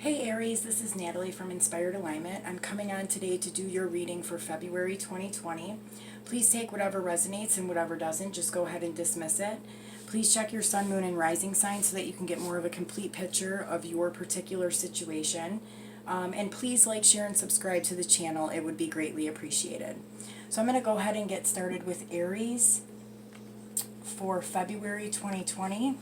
Hey Aries, this is Natalie from Inspired Alignment. I'm coming on today to do your reading for February 2020. Please take whatever resonates and whatever doesn't, just go ahead and dismiss it. Please check your sun, moon, and rising sign so that you can get more of a complete picture of your particular situation. And please like, share, and subscribe to the channel. It would be greatly appreciated. So I'm going to go ahead and get started with Aries for February 2020.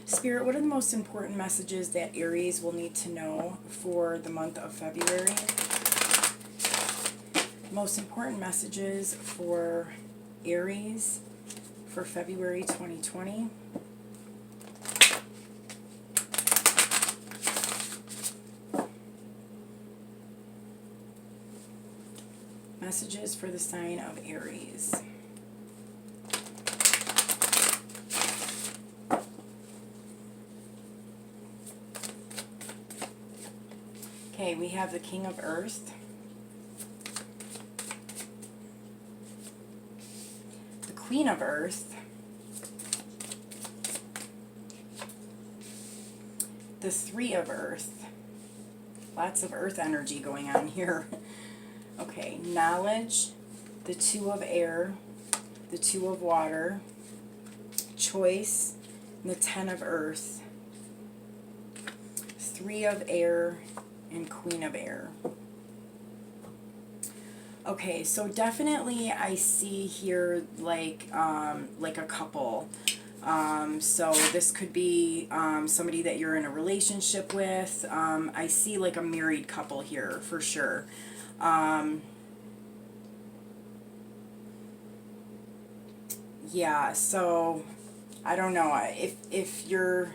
Spirit, what are the most important messages that Aries will need to know for the month of February? Most important messages for Aries for February 2020. Messages for the sign of Aries. Okay, we have the King of Earth, the Queen of Earth, the Three of Earth. Lots of Earth energy going on here. Okay, Knowledge, the Two of Air, the Two of Water, Choice, and the Ten of Earth, Three of Air, and Queen of Air. Okay, so definitely I see here like a couple. So this could be somebody that you're in a relationship with. I see like a married couple here for sure. Yeah, so I don't know if you're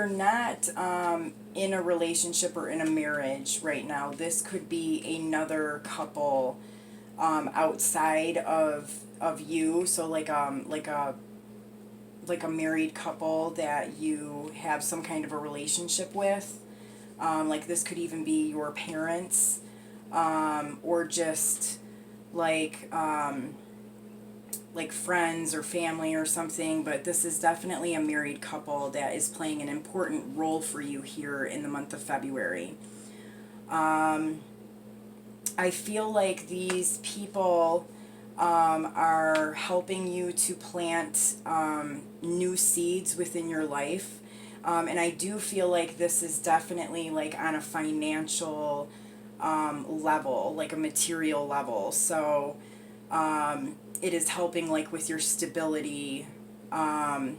not in a relationship or in a marriage right now, this could be another couple outside of you. So like a married couple that you have some kind of a relationship with. Like this could even be your parents, or just like friends or family or something, but this is definitely a married couple that is playing an important role for you here in the month of February. I feel like these people are helping you to plant new seeds within your life. And I do feel like this is definitely like on a financial level, like a material level. So it is helping like with your stability and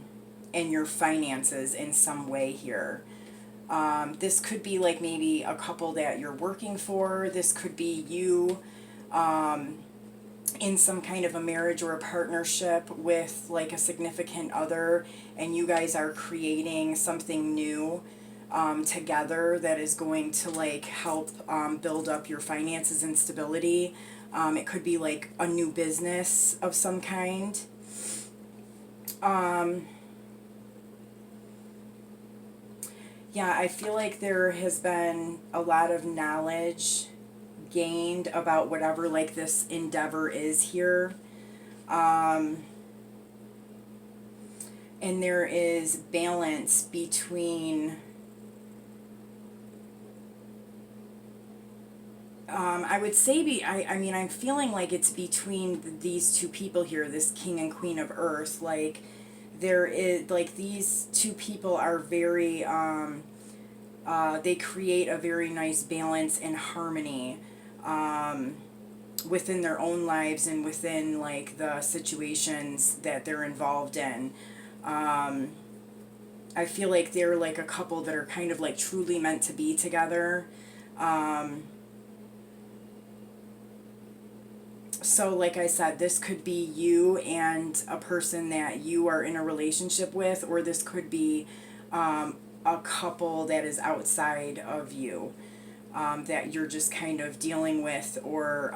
your finances in some way here. This could be like maybe a couple that you're working for. This could be you in some kind of a marriage or a partnership with like a significant other, and you guys are creating something new together that is going to like help build up your finances and stability. It could be like a new business of some kind. Yeah, I feel like there has been a lot of knowledge gained about whatever like this endeavor is here. And there is balance between I would say I mean I'm feeling like it's between these two people here, this King and Queen of Earth. Like there is like these two people are very they create a very nice balance and harmony within their own lives and within like the situations that they're involved in. I feel like they're like a couple that are kind of like truly meant to be together. So like I said, this could be you and a person that you are in a relationship with, or this could be a couple that is outside of you, that you're just kind of dealing with or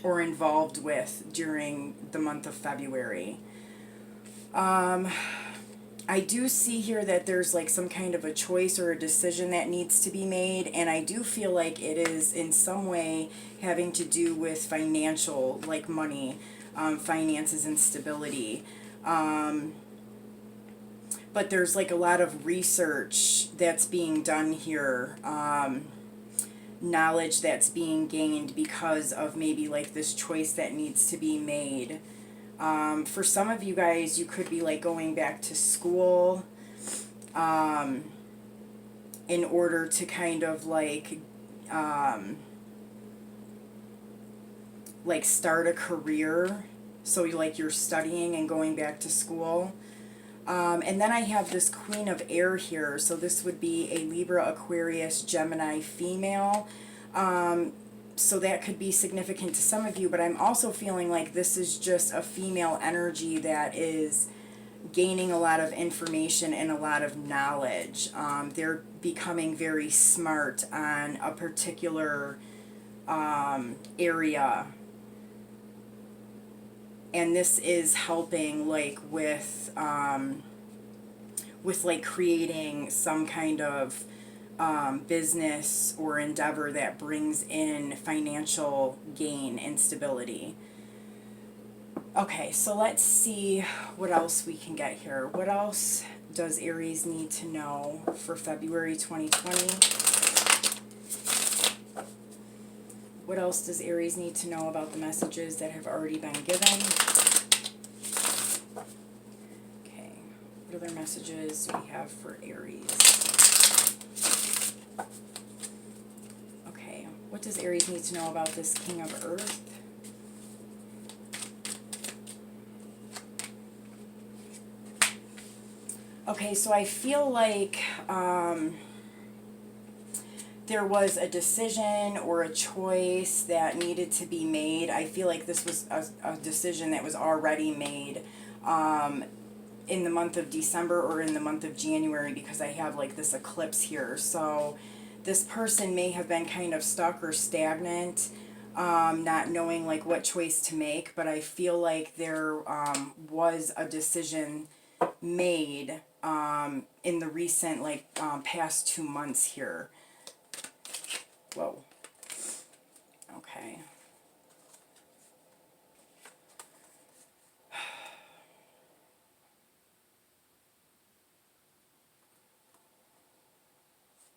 involved with during the month of February. I do see here that there's like some kind of a choice or a decision that needs to be made, and I do feel like it is in some way having to do with financial, like money, finances and stability. But there's like a lot of research that's being done here, knowledge that's being gained because of maybe like this choice that needs to be made. For some of you guys, you could be like going back to school in order to kind of like start a career. So like you're studying and going back to school. And then I have this Queen of Air here. So this would be a Libra, Aquarius, Gemini female. So that could be significant to some of you, but I'm also feeling like this is just a female energy that is gaining a lot of information and a lot of knowledge. They're becoming very smart on a particular area. And this is helping like with like creating some kind of business or endeavor that brings in financial gain and stability. Okay, so let's see what else we can get here. What else does Aries need to know for February 2020? What else does Aries need to know about the messages that have already been given? Okay, what other messages do we have for Aries? Okay, what does Aries need to know about this King of Earth? Okay, so I feel like there was a decision or a choice that needed to be made. I feel like this was a decision that was already made in the month of December or in the month of January, because I have like this eclipse here. So this person may have been kind of stuck or stagnant, not knowing like what choice to make, but I feel like there was a decision made in the recent like past 2 months here. Whoa. Okay.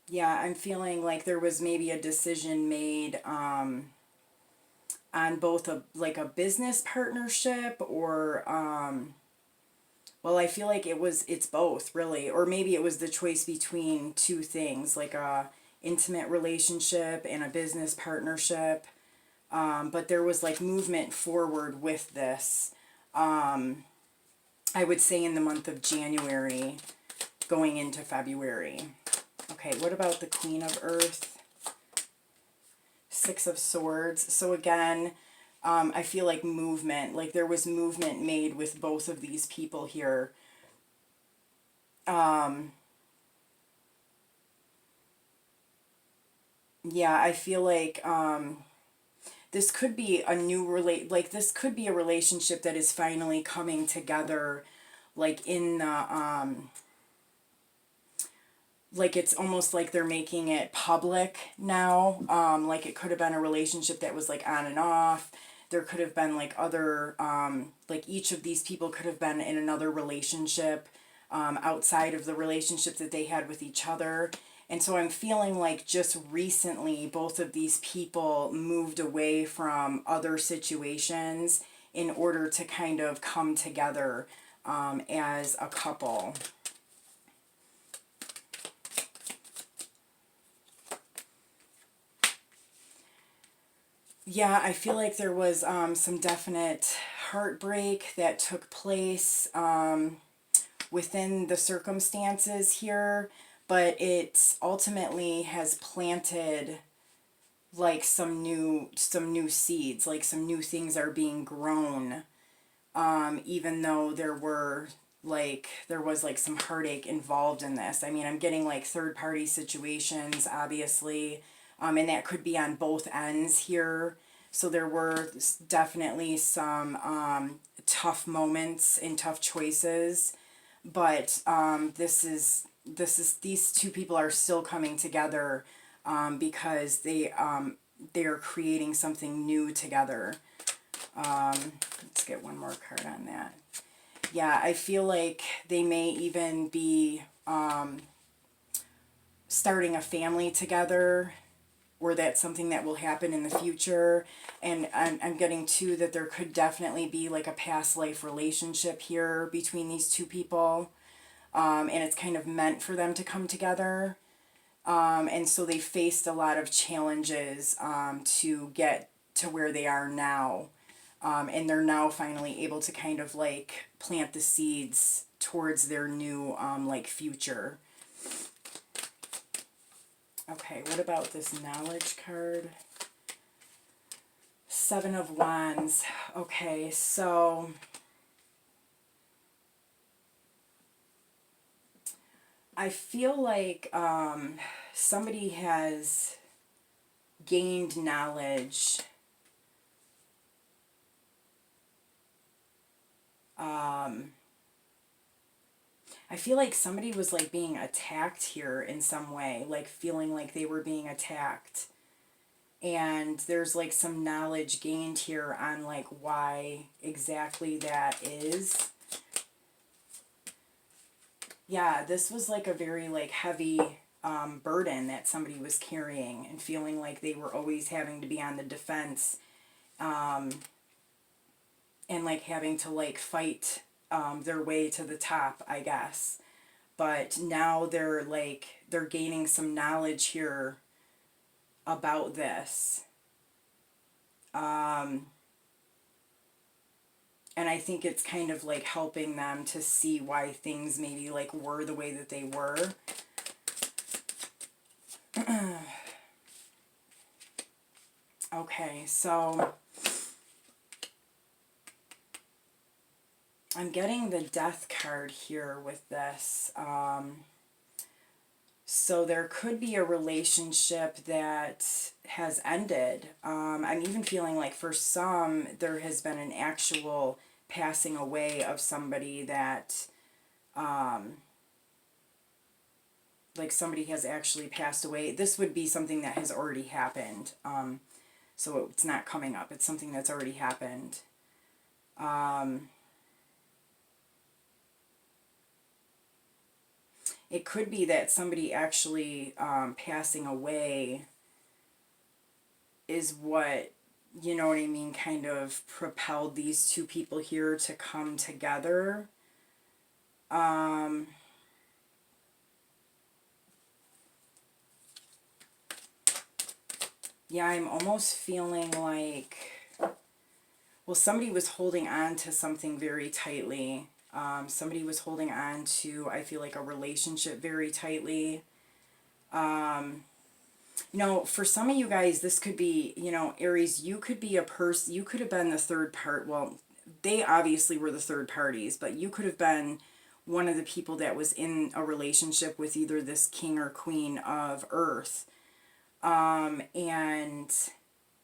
Yeah, I'm feeling like there was maybe a decision made on both a like a business partnership or well, I feel like it's both really, or maybe it was the choice between two things, like a intimate relationship and a business partnership. But there was like movement forward with this. I would say in the month of January going into February. Okay, what about the Queen of Earth? Six of Swords. So again, I feel like movement, like there was movement made with both of these people here. Yeah, I feel like this could be a new this could be a relationship that is finally coming together, like in the like it's almost like they're making it public now. Like it could have been a relationship that was like on and off. There could have been like other like each of these people could have been in another relationship outside of the relationship that they had with each other. And so I'm feeling like just recently both of these people moved away from other situations in order to kind of come together as a couple. Yeah, I feel like there was some definite heartbreak that took place within the circumstances here, but it ultimately has planted like some new seeds, like some new things are being grown, even though there was like some heartache involved in this. I mean, I'm getting like third party situations, obviously, and that could be on both ends here. So there were definitely some tough moments and tough choices, but these two people are still coming together because they're creating something new together. Let's get one more card on that. Yeah, I feel like they may even be starting a family together, or that's something that will happen in the future. And I'm getting too that there could definitely be like a past life relationship here between these two people. And it's kind of meant for them to come together. And so they faced a lot of challenges to get to where they are now. And they're now finally able to kind of like plant the seeds towards their new like future. Okay, what about this knowledge card? Seven of Wands. Okay, so I feel like somebody has gained knowledge I feel like somebody was like being attacked here in some way, like feeling like they were being attacked. And there's like some knowledge gained here on like why exactly that is. Yeah, this was like a very like heavy burden that somebody was carrying and feeling like they were always having to be on the defense, and like having to like fight their way to the top, I guess. But now they're gaining some knowledge here about this. And I think it's kind of like helping them to see why things maybe like were the way that they were. Okay, so I'm getting the Death card here with this. So there could be a relationship that has ended. I'm even feeling like for some there has been an actual passing away of somebody that like somebody has actually passed away. This would be something that has already happened. So it's not coming up. It's something that's already happened. It could be that somebody actually passing away is what, you know what I mean, kind of propelled these two people here to come together. Yeah, I'm almost feeling like, well, somebody was holding on to something very tightly. Somebody was holding on to, I feel like, a relationship very tightly. You know, for some of you guys, this could be, you know, Aries, you could be a person, you could have been the third part. Well, they obviously were the third parties, but you could have been one of the people that was in a relationship with either this king or queen of earth. And,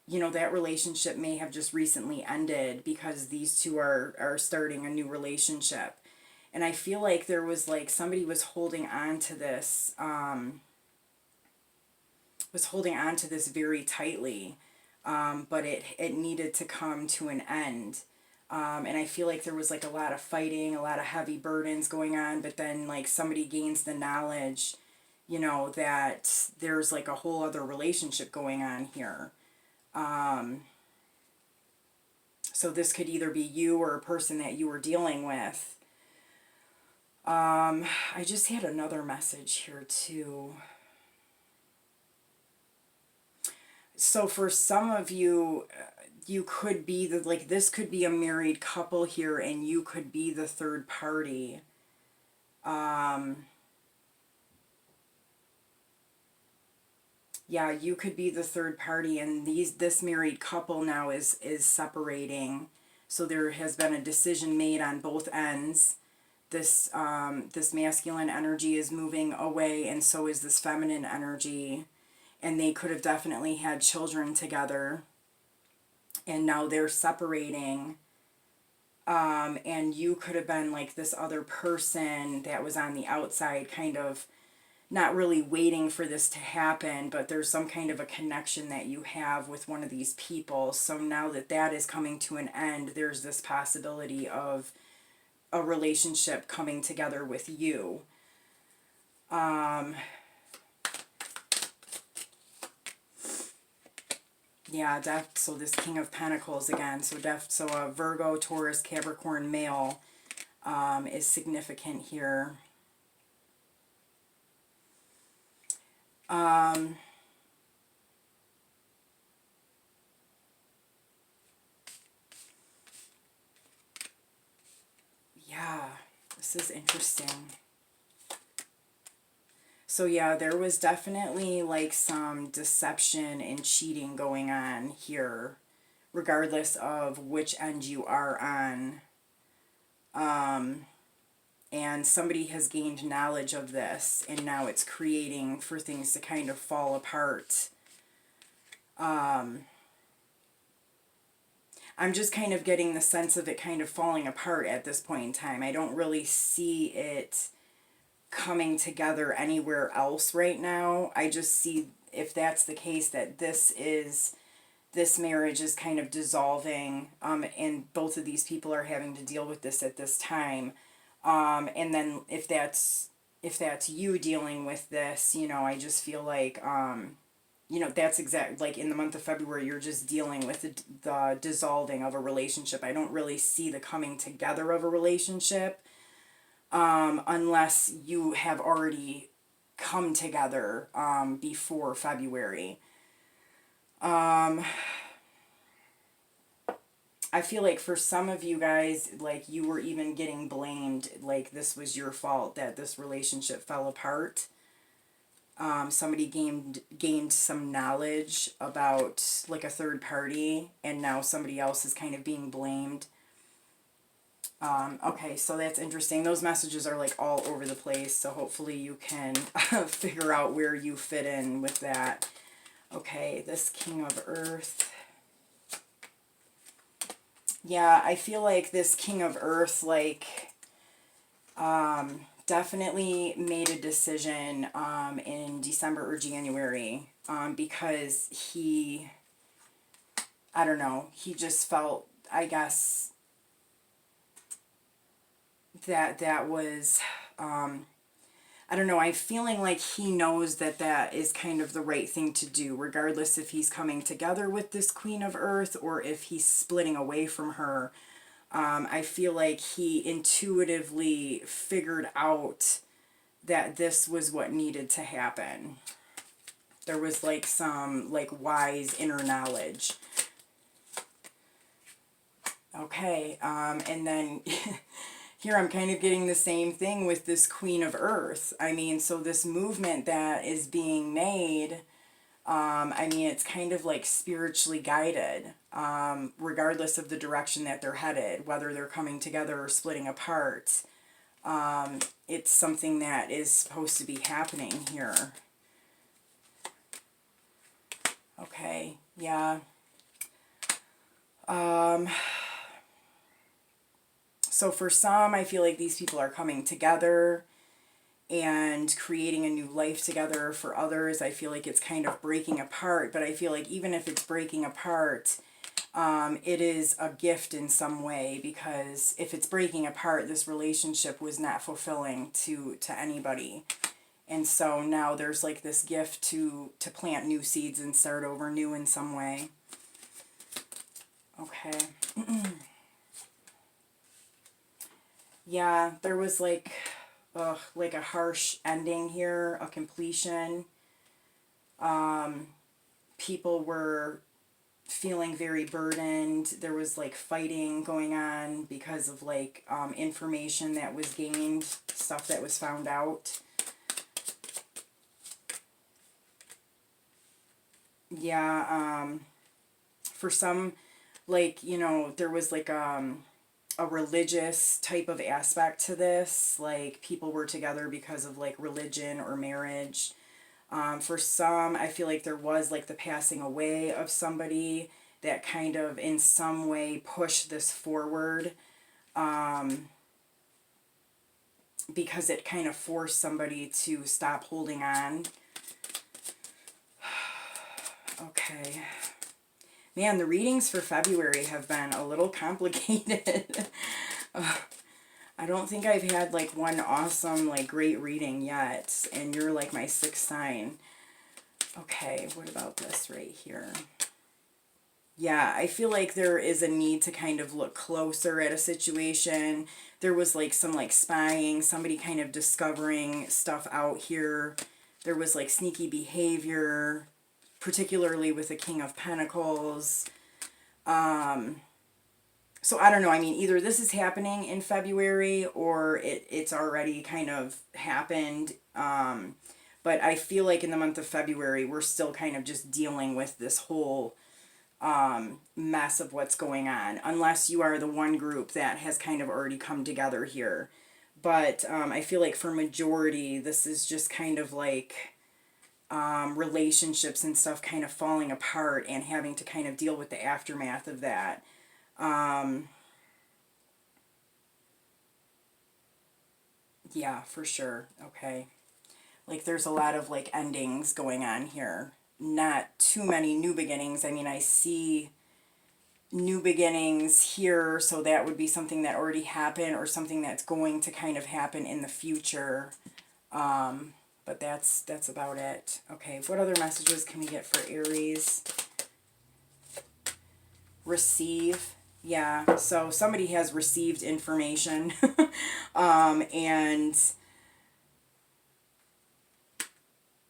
you know, that relationship may have just recently ended because these two are starting a new relationship. And I feel like there was like somebody was holding on to this very tightly, but it needed to come to an end. And I feel like there was like a lot of fighting, a lot of heavy burdens going on, but then like somebody gains the knowledge, you know, that there's like a whole other relationship going on here. So this could either be you or a person that you were dealing with. I just had another message here too. So for some of you, you could be the, like, this could be a married couple here and you could be the third party. Yeah, you could be the third party, and this married couple now is separating. So there has been a decision made on both ends. This masculine energy is moving away, and so is this feminine energy. And they could have definitely had children together. And now they're separating. And you could have been like this other person that was on the outside, kind of not really waiting for this to happen, but there's some kind of a connection that you have with one of these people. So now that that is coming to an end, there's this possibility of a relationship coming together with you. Yeah, so this King of Pentacles again. So a Virgo, Taurus, Capricorn male is significant here. Yeah, this is interesting. So yeah, there was definitely like some deception and cheating going on here, regardless of which end you are on. And somebody has gained knowledge of this, and now it's creating for things to kind of fall apart. I'm just kind of getting the sense of it kind of falling apart at this point in time. I don't really see it coming together anywhere else right now. I just see, if that's the case, that this marriage is kind of dissolving, and both of these people are having to deal with this at this time. And then if that's you dealing with this, you know, I just feel like, you know, that's like in the month of February, you're just dealing with the dissolving of a relationship. I don't really see the coming together of a relationship, unless you have already come together before February. I feel like for some of you guys, like you were even getting blamed, like this was your fault that this relationship fell apart. Somebody gained some knowledge about like a third party, and now somebody else is kind of being blamed. Okay, so that's interesting. Those messages are like all over the place, so hopefully you can figure out where you fit in with that. Okay, this King of Earth. Yeah, I feel like this King of Earth, like, definitely made a decision in December or January, because he, I don't know, he just felt, I guess, that was, I don't know, I'm feeling like he knows that that is kind of the right thing to do, regardless if he's coming together with this Queen of Earth or if he's splitting away from her. I feel like he intuitively figured out that this was what needed to happen. There was like some like wise inner knowledge. Okay, and then here I'm kind of getting the same thing with this Queen of Earth. I mean, so this movement that is being made, I mean, it's kind of like spiritually guided, regardless of the direction that they're headed, whether they're coming together or splitting apart. It's something that is supposed to be happening here. Okay, yeah. So for some, I feel like these people are coming together and creating a new life together. For others, I feel like it's kind of breaking apart, but I feel like even if it's breaking apart, it is a gift in some way, because if it's breaking apart, this relationship was not fulfilling to anybody. And so now there's like this gift to plant new seeds and start over new in some way. Okay. Yeah, there was like a harsh ending here, a completion. People were feeling very burdened. There was like fighting going on because of like information that was gained, stuff that was found out. Yeah, for some, like, you know, there was like a religious type of aspect to this. Like people were together because of like religion or marriage. For some, I feel like there was like the passing away of somebody that kind of in some way pushed this forward, because it kind of forced somebody to stop holding on. Okay. Man, the readings for February have been a little complicated. I I don't think I've had like one awesome, like great reading yet, and you're like my sixth sign. Okay, what about this right here? Yeah, I feel like there is a need to kind of look closer at a situation. There was like some like spying, somebody kind of discovering stuff out here. There was like sneaky behavior, particularly with the King of Pentacles. So I don't know, I mean, either this is happening in February or it's already kind of happened. But I feel like in the month of February, we're still kind of just dealing with this whole mess of what's going on, unless you are the one group that has kind of already come together here. But I feel like for majority, this is just kind of like relationships and stuff kind of falling apart and having to kind of deal with the aftermath of that. Yeah, for sure. Okay. Like there's a lot of like endings going on here. Not too many new beginnings. I mean, I see new beginnings here, so that would be something that already happened or something that's going to kind of happen in the future. But that's about it. Okay, what other messages can we get for Aries? Receive. Yeah, so somebody has received information and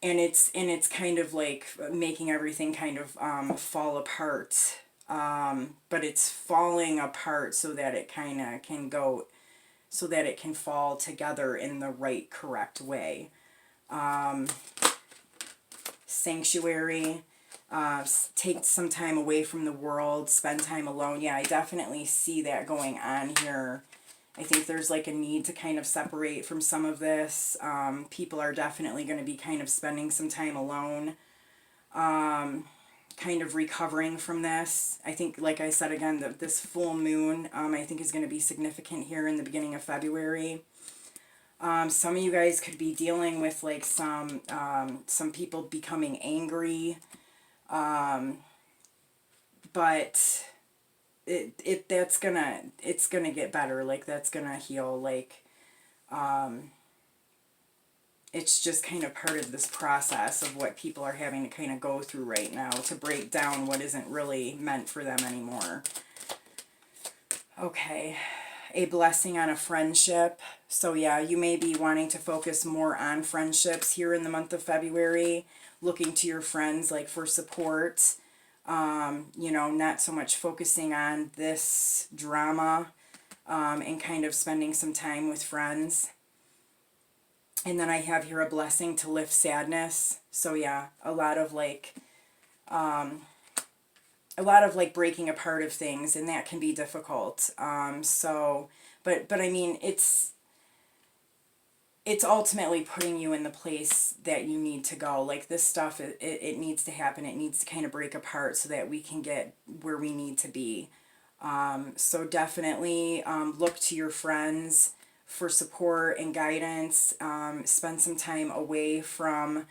it's kind of like making everything kind of fall apart. But it's falling apart so that it kind of can go, so that it can fall together in the right, correct way. Sanctuary. Take some time away from the world, spend time alone. Yeah, I definitely see that going on here. I think there's like a need to kind of separate from some of this. People are definitely going to be kind of spending some time alone, kind of recovering from this. I think, like I said again, that this full moon, I think is going to be significant here in the beginning of February. Some of you guys could be dealing with like some people becoming angry, but it's gonna get better. Like that's gonna heal. Like it's just kind of part of this process of what people are having to kind of go through right now to break down what isn't really meant for them anymore. Okay, a blessing on a friendship. So yeah, you may be wanting to focus more on friendships here in the month of February, looking to your friends like for support. You know, not so much focusing on this drama, and kind of spending some time with friends. And then I have here a blessing to lift sadness. So yeah, a lot of like breaking apart of things, and that can be difficult. But I mean, it's ultimately putting you in the place that you need to go. Like this stuff, it needs to happen. It needs to kind of break apart so that we can get where we need to be. So definitely look to your friends for support and guidance. Spend some time away from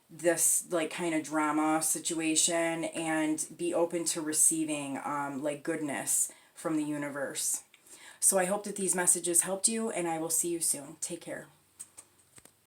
this like kind of drama situation and be open to receiving like goodness from the universe. So I hope that these messages helped you, and I will see you soon. Take care.